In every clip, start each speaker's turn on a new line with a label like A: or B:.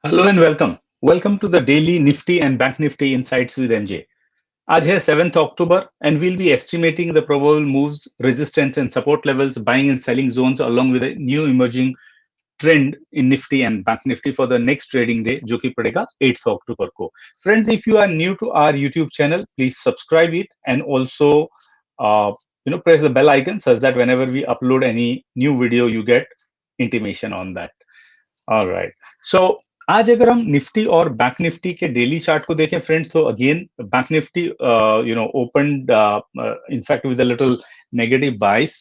A: Hello and welcome welcome to the daily Nifty and bank Nifty insights with M J. आज है 7th October and we'll be estimating the probable moves, resistance and support levels, buying and selling zones along with a new emerging trend in Nifty and Bank Nifty for the next trading day जो कि पड़ेगा 8th अक्टूबर को। Friends, if you are new to our YouTube channel, please subscribe it and also uh, press the bell icon such that whenever we upload any new video you get intimation on that. Alright, so आज अगर हम निफ्टी और bank Nifty के daily chart को देखें friends, तो again bank Nifty opened in fact with a little negative bias.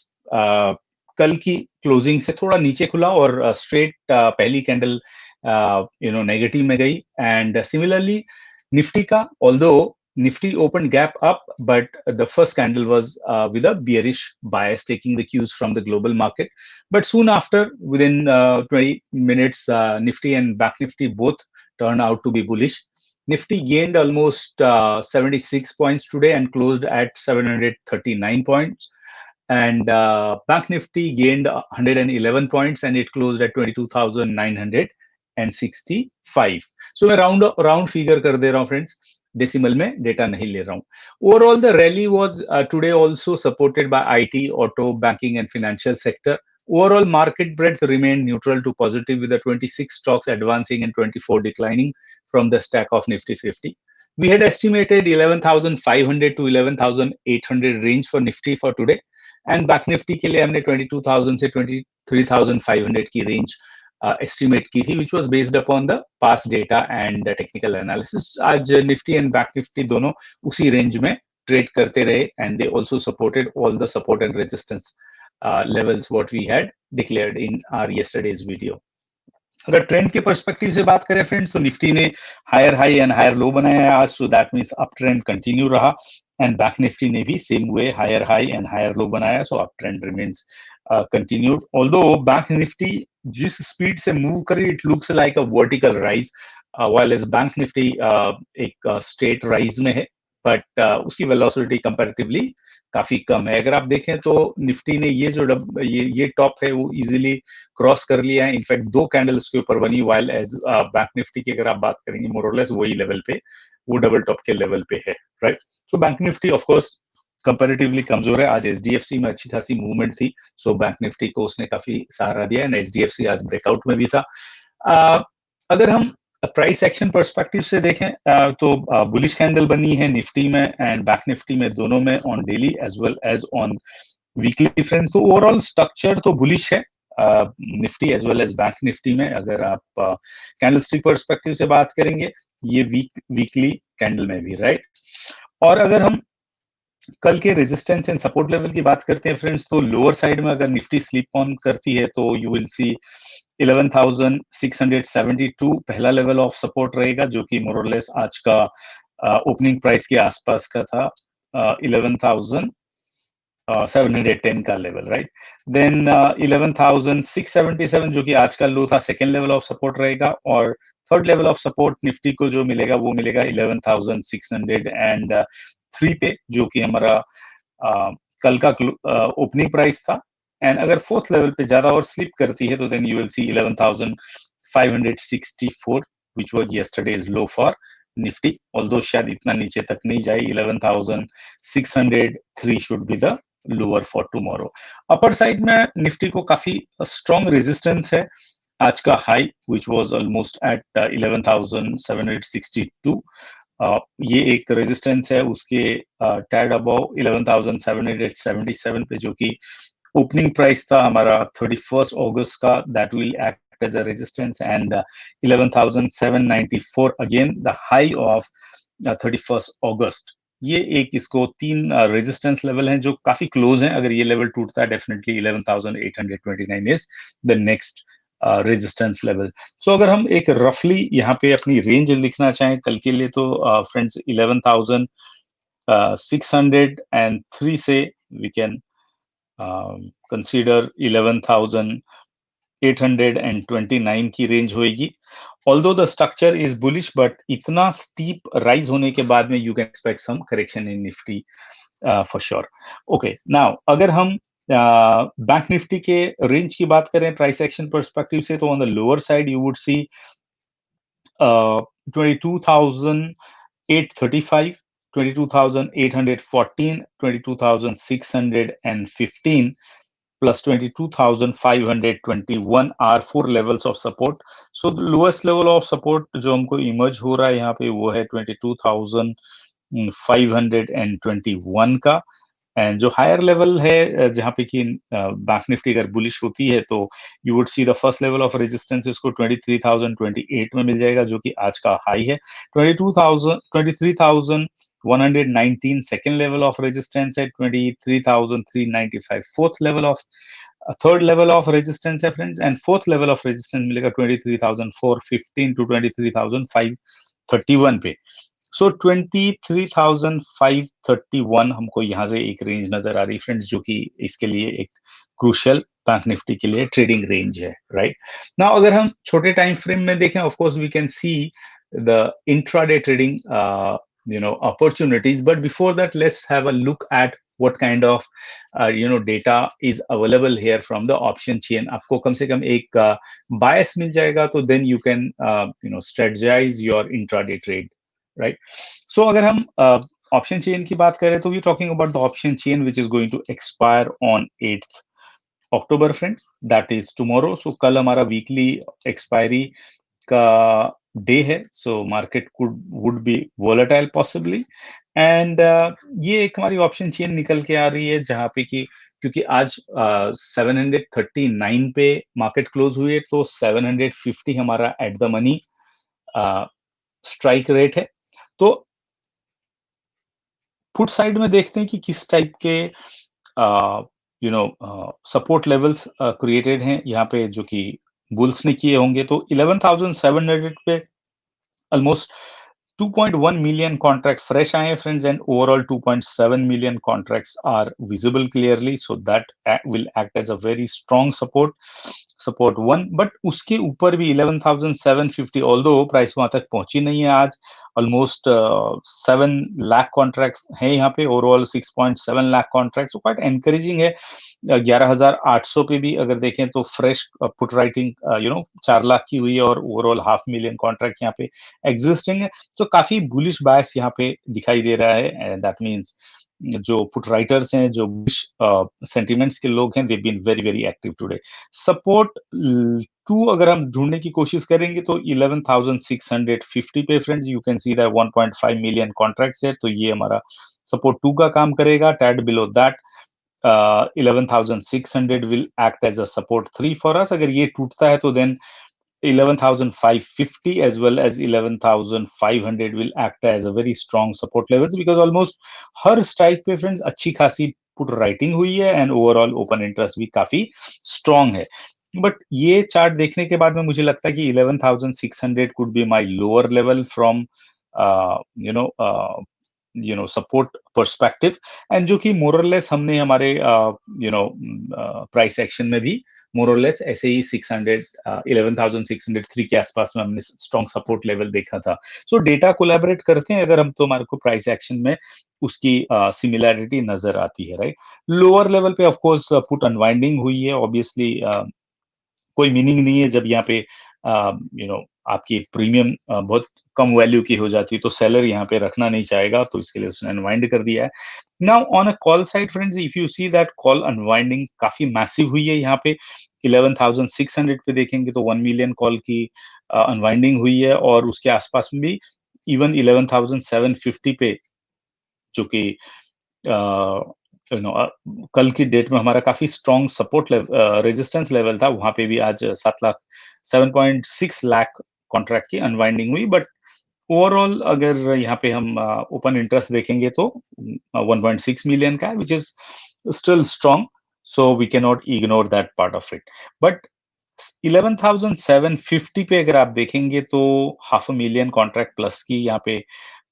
A: कल की क्लोजिंग से थोड़ा नीचे खुला और स्ट्रेट पहली कैंडल नेगेटिव में गई। एंड सिमिलरली निफ्टी का, although Nifty opened gap up, but the first candle was with a bearish bias, taking the cues from the global market. But soon after, within 20 minutes, Nifty and Bank Nifty both turned out to be bullish. Nifty gained almost 76 points today and closed at 739 points. And Bank Nifty gained 111 points and it closed at 22,965. So मैं round figure कर दे रहा हूँ friends, decimal में data नहीं ले रहा हूँ। Overall the rally was today also supported by IT, auto, banking and financial sector. Overall market breadth remained neutral to positive with the 26 stocks advancing and 24 declining from the stack of Nifty 50. We had estimated 11,500 to 11,800 range for Nifty for today, and Bank Nifty के लिए हमने 22,000 से 23,500 की range estimate की थी, which was based upon the past data and the technical analysis. आज Nifty and Bank Nifty दोनों उसी range में trade करते रहे, and they also supported all the support and resistance levels what we had declared in our yesterday's video. अगर trend के perspective से बात करें फ्रेंड्स, तो निफ्टी ने higher high and higher low बनाया है आज, so that means up trend continue रहा। एंड बैंक निफ्टी ने भी same way higher high and higher low बनाया, so up trend remains continued. Although bank Nifty जिस स्पीड से मूव करी, it looks like a vertical rise, while as bank Nifty एक straight rise में है, बट उसकी वेलोसिटी कंपैरेटिवली काफी कम है। अगर आप देखें तो निफ्टी ने ये जो ये टॉप है वो इजीली क्रॉस कर लिया है, इनफैक्ट दो कैंडल्स के ऊपर बनी, वाइल एज बैंक निफ्टी की अगर आप बात करेंगे मोरलेस वही लेवल पे, वो डबल टॉप के लेवल पे है, right. So bank Nifty of course comparatively कमजोर है। आज एचडीएफसी में अच्छी खासी मूवमेंट थी, सो बैंक निफ्टी को उसने काफी सहारा दिया एंड एचडीएफसी आज ब्रेकआउट में भी था। अगर हम प्राइस एक्शन पर्सपेक्टिव से देखें तो बुलिश कैंडल बनी है निफ्टी में एंड बैक निफ्टी में, दोनों में on daily as well as on weekly friends. तो ओवरऑल स्ट्रक्चर तो बुलिश है Nifty as well as bank Nifty में। अगर आप कैंडलस्टिक पर्सपेक्टिव से बात करेंगे, ये वीकली कैंडल में भी, राइट। और अगर हम कल के रेजिस्टेंस एंड सपोर्ट लेवल की बात करते हैं फ्रेंड्स, तो लोअर साइड में अगर निफ्टी स्लिप ऑन करती है तो यू विल सी 11,672 पहला लेवल ऑफ सपोर्ट रहेगा, जो कि मोरलेस आज का ओपनिंग प्राइस के आसपास का था, 11,710 का लेवल, राइट। देन 11,677 जो कि आज का लो था, सेकेंड लेवल ऑफ सपोर्ट रहेगा। और third level of support Nifty को जो मिलेगा वो मिलेगा 11,603 पे, जो कि हमारा कल का ओपनिंग प्राइस था। एंड अगर फोर्थ लेवल पे ज्यादा और स्लिप करती है तो then you will see 11,564 which was yesterday's low for Nifty, although शायद इतना नीचे तक नहीं जाए। 11,603 should be the lower for tomorrow. Upper side में निफ्टी को काफी स्ट्रॉन्ग रेजिस्टेंस है। आज का high which was almost at 11,762, ये एक रेजिस्टेंस है उसके टैड अबव 11,777 पे, जो कि ओपनिंग प्राइस था हमारा 31 अगस्त का, that will act as a resistance. And 11,794 again the high of 31 अगस्त। ये एक, इसको तीन रेजिस्टेंस लेवल हैं जो काफी क्लोज हैं। अगर ये लेवल टूटता है, definitely 11,829 is the next resistance level. So अगर हम एक रफली यहाँ पे अपनी रेंज लिखना चाहें कल के लिए, तो फ्रेंड्स 11,603 से वी कैन कंसीडर 11,829 की रेंज होगी। Although the structure is bullish, but इतना स्टीप राइज होने के बाद में you can expect some correction in Nifty for sure. Okay, now अगर हम बैंक निफ्टी के रेंज की बात करें प्राइस एक्शन पर्सपेक्टिव से, तो on the lower side you would see 22,835, 22,814, 22,615 plus 22,521 are four levels of support. So the lowest level of support जो हमको emerge हो रहा है यहाँ पे वो है 22,521 का, एंड जो हायर लेवल है जहाँ पे कि बैंक निफ्टी अगर बुलिश होती है तो you would see the first level of resistance इसको 23,028 में मिल जाएगा जो कि आज का हाई है। 23,119 सेकेंड लेवल ऑफ रेजिस्टेंस है। 23,395 fourth level of third level of resistance है friends, and fourth level of resistance मिलेगा 23,415 टू 23,531 पे। सो 23,531 हमको यहाँ से एक रेंज नजर आ रही फ्रेंड्स, जो कि इसके लिए एक क्रूशियल बैंक निफ्टी के लिए ट्रेडिंग रेंज है, राइट। नाउ अगर हम छोटे टाइम फ्रेम में देखें, of course we can see the intraday trading opportunities, but before that let's have a look at what kind of data is available here from the option chain. आपको कम से कम एक bias मिल जाएगा, तो then you can strategize your intraday trade, right? So अगर हम option chain की बात करें तो we're talking about the option chain which is going to expire on 8th October friends, that is tomorrow. So कल हमारा weekly expiry का day है, so market would be volatile possibly, and ये एक हमारी ऑप्शन चेन निकल के आ रही है जहां पे कि क्योंकि आज 739 पे मार्केट क्लोज हुई है, तो 750 हमारा at the money strike rate है। तो पुट साइड में देखते हैं कि किस टाइप के सपोर्ट लेवल्स क्रिएटेड हैं यहाँ पे जो कि बुल्स ने किए होंगे। तो 11,700 पे almost 2.1 million contract fresh आए friends, and overall 2.7 million contracts are visible clearly, so that will act as a very strong support one, but उसके ऊपर भी 11,750 although प्राइस वहां तक पहुंची नहीं है आज, ऑलमोस्ट 7 लाख कॉन्ट्रैक्ट है यहाँ पे, overall 6.7 lakh contract, so quite encouraging है। 11,800 पे भी अगर देखें तो फ्रेश पुट राइटिंग 4 लाख की हुई है, और ओवरऑल 500,000 कॉन्ट्रैक्ट यहाँ पे एग्जिस्टिंग है। तो काफी बुलिश बायस यहाँ पे दिखाई दे रहा है, दैट मीन्स जो पुट राइटर्स हैं, जो सेंटिमेंट्स के लोग हैं, they been very very active today. Support 2 अगर हम ढूंढने की कोशिश करेंगे तो 11,650 पे friends, you can see that 1.5 million contracts है, तो ये हमारा सपोर्ट 2 का काम करेगा। टैड below that 11,600 will act as a support 3 for us. अगर ये टूटता है तो then 11,550 as well as 11,500 will act as a very strong support levels, because almost her strike पे friends अच्छी खासी put writing हुई है, and overall open interest भी काफी strong है। बट ये चार्ट देखने के बाद में मुझे लगता है कि 11,600 could be my lower level from support perspective, and जो कि मोरलेस हमने हमारे प्राइस एक्शन में भी मोरलेस ऐसे ही 11,603 के आसपास में हमने स्ट्रॉन्ग सपोर्ट लेवल देखा था। सो डेटा कोलैबोरेट करते हैं अगर हम, तो हमारे को प्राइस एक्शन में उसकी सिमिलैरिटी नजर आती है, राइट। लोअर लेवल पे ऑफ कोर्स पुट अनवाइंडिंग हुई है, ऑब्वियसली कोई मीनिंग नहीं है जब यहाँ पे आपकी प्रीमियम बहुत कम वैल्यू की हो जाती है, तो सेलर यहाँ पे रखना नहीं चाहेगा, तो इसके लिए उसने अनवाइंड कर दिया है। Now on a call side friends, if you see that call unwinding काफी मैसिव हुई है यहाँ पे। 11,600 पे देखेंगे तो 1 मिलियन कॉल की अनवाइंडिंग हुई है, और उसके आसपास में भी इवन 11,750 पे जो कि कल की डेट में हमारा काफी स्ट्रॉन्ग सपोर्ट रेजिस्टेंस लेवल था, वहां पे भी आज 7.6 लाख कॉन्ट्रैक्ट की अनवाइंडिंग हुई। बट ओवरऑल अगर यहाँ पे हम ओपन इंटरेस्ट देखेंगे तो 1.6 मिलियन का, which is still strong, so we can not ignore that part of it. But 11,750 पे अगर आप देखेंगे तो 500,000 कॉन्ट्रैक्ट प्लस की यहाँ पे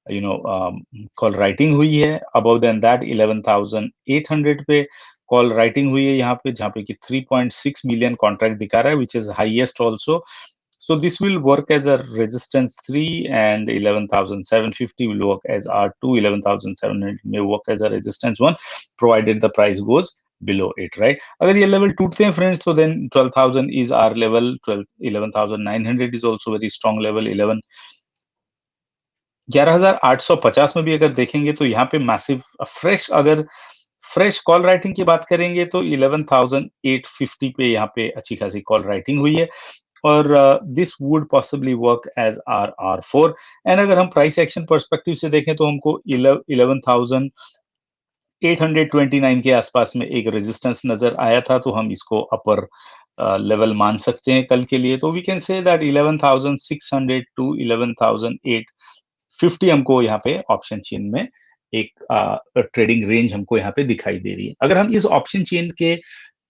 A: कॉल राइटिंग हुई है। अबव देन दैट 11,800 पे कॉल राइटिंग हुई है यहाँ पे, जहाँ पे कि 3.6 मिलियन कॉन्ट्रैक्ट दिखा रहा है, which is highest also. So this will work as a resistance 3, and 11,750 will work as R2, 11,700 may work as a resistance 1, provided the price goes below it, right? अगर ये लेवल टूटते हैं friends तो then 12,000 is our level. 11,900 is also very strong level. 11,850 में भी अगर देखेंगे तो यहाँ पे मैसिव अगर फ्रेश कॉल राइटिंग की बात करेंगे तो 11,850 पे यहाँ पे अच्छी खासी कॉल राइटिंग हुई है और this would possibly work as R4। And अगर हम प्राइस एक्शन पर्सपेक्टिव से देखें तो हमको 11,829 के आसपास में एक रेजिस्टेंस नजर आया था, तो हम इसको अपर लेवल मान सकते हैं कल के लिए। तो we can say that 11,600 to 11,850 हमको यहाँ पे ऑप्शन चेन में एक ट्रेडिंग रेंज हमको यहाँ पे दिखाई दे रही है। अगर हम इस ऑप्शन चेन के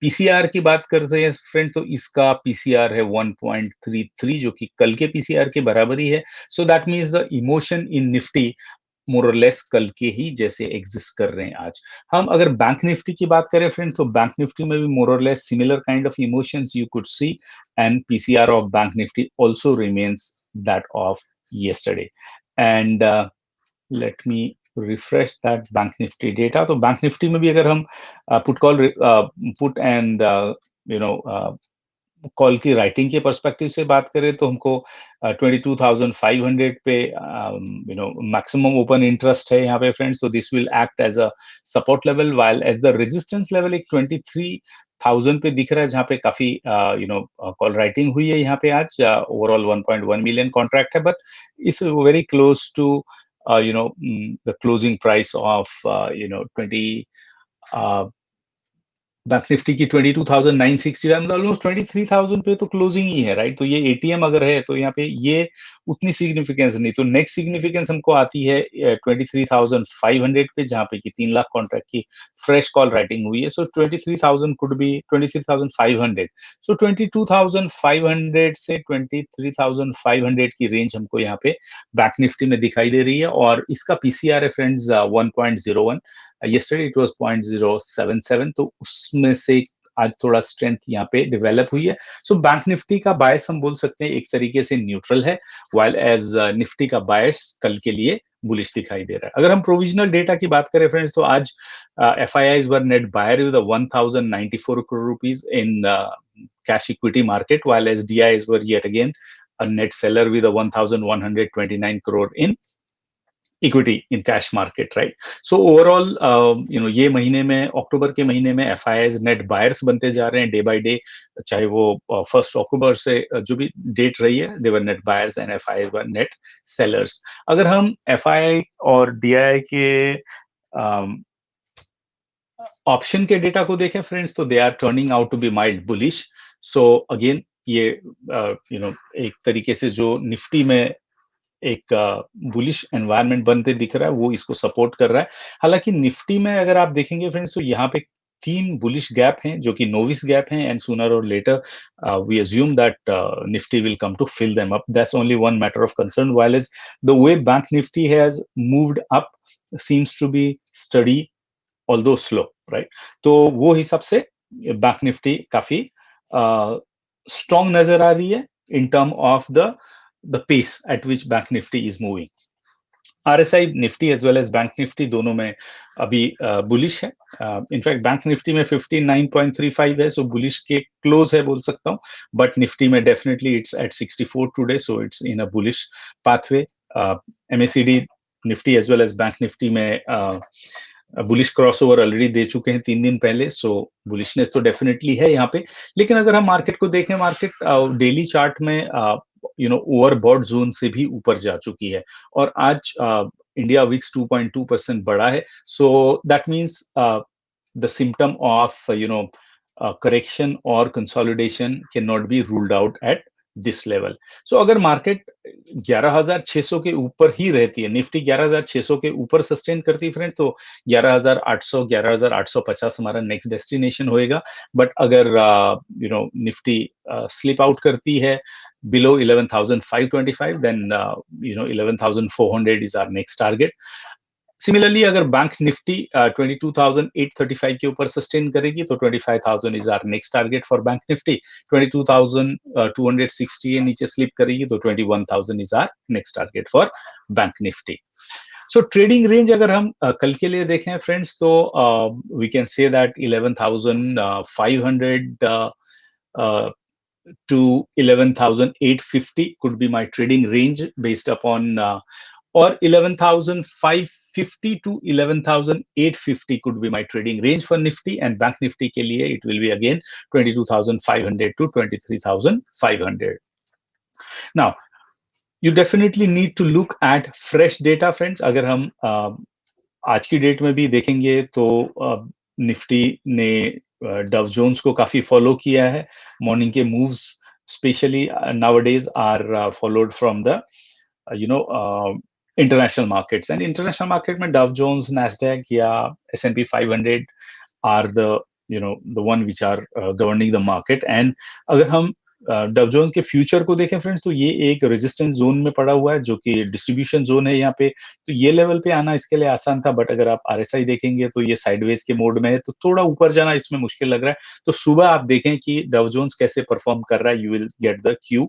A: पीसीआर की बात करते हैं फ्रेंड तो इसका पीसीआर है 1.33 जो कि कल के पीसीआर के बराबर ही है। So that means the emotion in Nifty more और लेस कल के ही जैसे एग्जिस्ट कर रहे हैं आज। हम अगर बैंक निफ्टी की बात करें फ्रेंड तो बैंक निफ्टी में भी मोर और less similar kind of emotions you could see and PCR of bank Nifty also remains that of yesterday and let me refresh that bank nifty data। तो bank Nifty में भी अगर हम put and call की writing के perspective से बात करें तो हमको 22,500 पे मैक्सिमम ओपन इंटरेस्ट है यहाँ पे फ्रेंड्स। तो this will act as a support level while as the resistance level एक 23,000 पे दिख रहा है जहाँ पे काफी कॉल राइटिंग हुई है यहाँ पे आज। ओवरऑल 1.1 मिलियन कॉन्ट्रैक्ट है but it's very close to the closing price of 20 bank Nifty की 22,960 ऑलमोस्ट 23,000 पे तो क्लोजिंग ही है, राइट? तो ये एटीएम अगर है तो यहाँ पे ये उतनी सिग्निफिकेंस नहीं। तो नेक्स्ट सिग्निफिकेंस हमको आती है 23,500 पे जहाँ पे कि 3 लाख कॉन्ट्रैक्ट की फ्रेश कॉल राइटिंग हुई है। सो 23,000 कुड बी 23,500। सो 22,500 से 23,500 की रेंज हमको यहाँ पे बैंक निफ्टी में दिखाई दे रही है और इसका पीसीआर है फ्रेंड्स 1.01। yesterday it was 0.077। तो उसमें से आज थोड़ा स्ट्रेंथ यहाँ पे डेवलप हुई है। सो बैंक निफ्टी का बायस हम बोल सकते हैं एक तरीके से न्यूट्रल है वाइल एज निफ्टी का बायस कल के लिए बुलिश दिखाई दे रहा है। अगर हम प्रोविजनल डेटा की बात करें फ्रेंड्स तो आज FIIs were net buyer with 1,094 crore rupees in cash equity market while SDIs were yet again a net seller with a 1,129 crore in equity in cash market, right? So overall ये महीने में अक्टूबर के महीने में FIIs net buyers बनते जा रहे हैं डे बाय डे, चाहे वो 1 अक्टूबर से जो भी डेट रही है they were net buyers and FIIs were net sellers. अगर हम FII और DII के ऑप्शन के डेटा को देखें फ्रेंड्स तो they are turning out to be mild bullish. So again ये एक तरीके से जो निफ्टी में एक बुलिश एनवायरनमेंट बनते दिख रहा है वो इसको सपोर्ट कर रहा है। हालांकि निफ्टी में अगर आप देखेंगे फ्रेंड्स तो यहाँ पे 3 बुलिश गैप हैं जो कि नोविस गैप हैं एंड सूनर और later we assume that Nifty will come to fill them up. That's only one matter of concern while is the way bank Nifty has moved up seems to be steady although slow, right? तो वो हिसाब से bank Nifty काफी strong नजर आ रही है in term of the pace at which Bank Nifty is moving। RSI Nifty as well as Bank Nifty दोनों में अभी बुलिश है। इनफैक्ट बैंक निफ्टी में 59.35 है, सो बुलिश के क्लोज है बोल सकता हूँ, बट निफ्टी में definitely it's at 64 today, so it's in a bullish pathway. MACD Nifty as well as bank Nifty में बुलिश क्रॉसओवर ऑलरेडी दे चुके हैं 3 दिन पहले, सो बुलिशनेस तो डेफिनेटली है यहाँ पे। लेकिन अगर हम मार्केट को देखें, मार्केट डेली चार्ट में ओवरबॉट जोन से भी ऊपर जा चुकी है और आज इंडिया विक्स 2.2% बढ़ा है। So that means the symptom of correction और consolidation can not be ruled out at this level. So अगर मार्केट 11,600 के ऊपर ही रहती है, निफ्टी 11,600 के ऊपर सस्टेन करती है फ्रेंड, तो 11,800 11,850 हमारा नेक्स्ट डेस्टिनेशन होएगा। बट अगर निफ्टी स्लिप आउट करती है below 11,525 then 11,400 is our next target। Similarly अगर बैंक निफ्टी 22,835 के ऊपर सस्टेन करेगी तो 25,000 is our next target for bank Nifty. 22,260 नीचे स्लिप करेगी तो 21,000 is our next target for bank Nifty. So trading range अगर हम कल के लिए देखें फ्रेंड्स, तो we can say that 11,500 to 11,850 could be my trading range based upon or 11,550 to 11,850 could be my trading range for Nifty, and Bank Nifty ke liye it will be again 22,500 to 23,500. Now you definitely need to look at fresh data friends. अगर हम आज की date में भी देखेंगे तो निफ्टी ने Dow Jones को काफी फॉलो किया है. मॉर्निंग के moves specially nowadays are followed from the international markets, and international market में डाउ जोन्स, नैस्डैक या S&P 500 are the the one which are governing the market. And अगर हम डाउ जोन्स के फ्यूचर को देखें फ्रेंड्स, तो ये एक रेजिस्टेंस जोन में पड़ा हुआ है जो कि डिस्ट्रीब्यूशन जोन है यहाँ पे. तो ये लेवल पे आना इसके लिए आसान था, बट अगर आप RSI देखेंगे तो ये साइडवेज के मोड में है, तो थोड़ा ऊपर जाना इसमें मुश्किल लग रहा है. तो सुबह आप देखें कि डाउ जोन्स कैसे परफॉर्म कर रहा है, you will get the Q.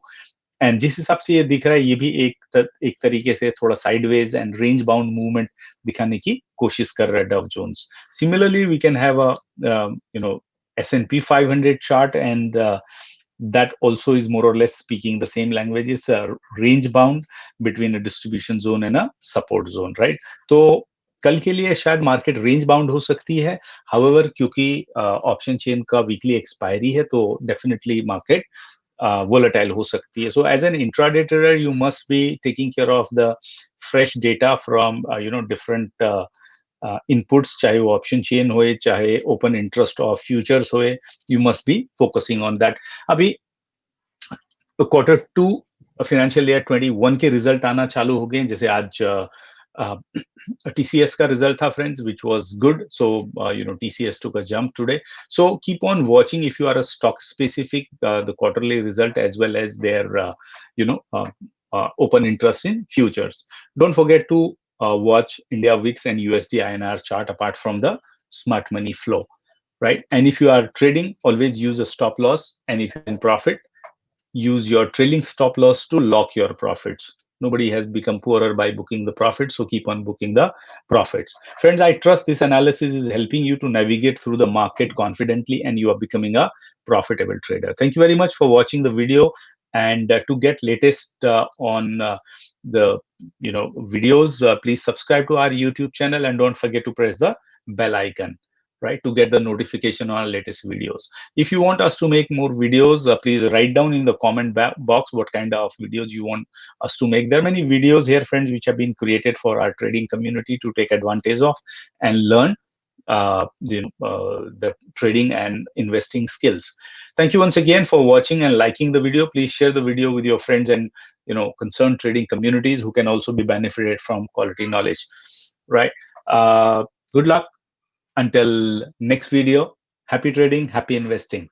A: And जिस हिसाब से ये दिख रहा है, ये भी एक तरीके से थोड़ा sideways and range bound movement दिखाने की कोशिश कर रहा है Dow Jones. Similarly we can have a S&P 500 chart, and that also is more or less speaking the same language. Is range bound between a distribution zone and a support zone, right? तो कल के लिए शायद market range bound हो सकती है. However क्योंकि option chain का वीकली एक्सपायरी है, तो डेफिनेटली मार्केट volatile हो सकती है. So as an intraday trader, you must be taking care of the fresh data from different inputs, चाहे वो ऑप्शन चेन होए, चाहे ओपन इंटरेस्ट ऑफ फ्यूचर्स होए. You must be focusing on that. अभी Q2 financial year 21 के result आना चालू हो गए, जैसे आज TCS का रिजल्ट था friends, which was good. So TCS took a jump today. So keep on watching if you are a stock specific the quarterly result as well as their open interest in futures. Don't forget to watch India VIX and USD INR chart apart from the smart money flow, right? And if you are trading, always use a stop loss, and if you can profit, use your trailing stop loss to lock your profits. Nobody has become poorer by booking the profits, so keep on booking the profits. Friends, I trust this analysis is helping you to navigate through the market confidently and you are becoming a profitable trader. Thank you very much for watching the video. And to get latest on the videos, please subscribe to our YouTube channel and don't forget to press the bell icon, right, to get the notification on our latest videos. If you want us to make more videos, please write down in the comment box what kind of videos you want us to make. There are many videos here, friends, which have been created for our trading community to take advantage of and learn the trading and investing skills. Thank you once again for watching and liking the video. Please share the video with your friends and concerned trading communities who can also be benefited from quality knowledge, right? Good luck until next video. Happy trading, happy investing.